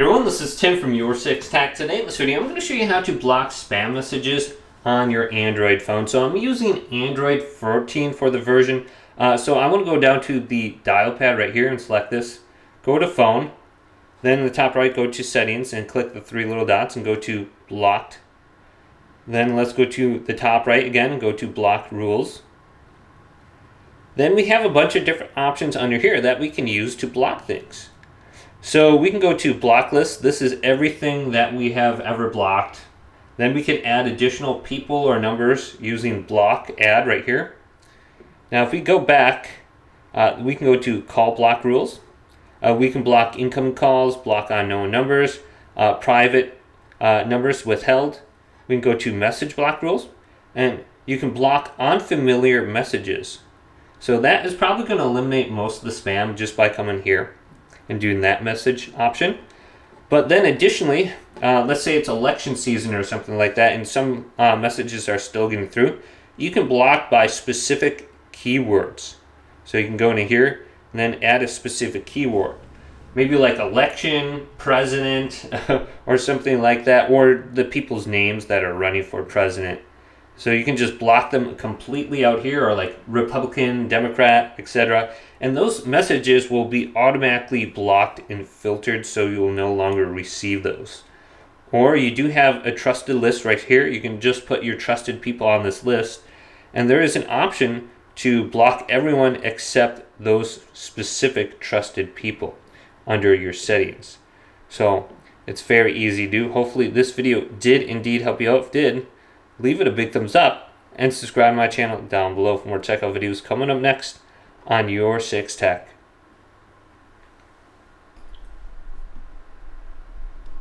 Everyone, this is Tim from Your 6 Tech. Today in this video, I'm going to show you how to block spam messages on your Android phone. So I'm using Android 14 for the version. So I want to go down to the dial pad right here and select this. Go to phone. Then in the top right, go to settings and click the three little dots and go to blocked. Then let's go to the top right again and go to block rules. Then we have a bunch of different options under here that we can use to block things. So we can go to block list. This is everything that we have ever blocked. Then we can add additional people or numbers using block add right here. Now if we go back, we can go to call block rules. We can block incoming calls, block unknown numbers, private numbers withheld. We can go to message block rules, and you can block unfamiliar messages. So that is probably going to eliminate most of the spam just by coming here and doing that message option. But then additionally, let's say it's election season or something like that, and some messages are still getting through. You can block by specific keywords. So you can go into here and then add a specific keyword. Maybe like election, president, or something like that, or the people's names that are running for president. So you can just block them completely out here, or like Republican, Democrat, etc. And those messages will be automatically blocked and filtered, so you will no longer receive those. Or you do have a trusted list right here. You can just put your trusted people on this list. And there is an option to block everyone except those specific trusted people under your settings. So it's very easy to do. Hopefully this video did indeed help you out. If it did, leave it a big thumbs up and subscribe to my channel down below for more tech videos coming up next on Your 6 Tech.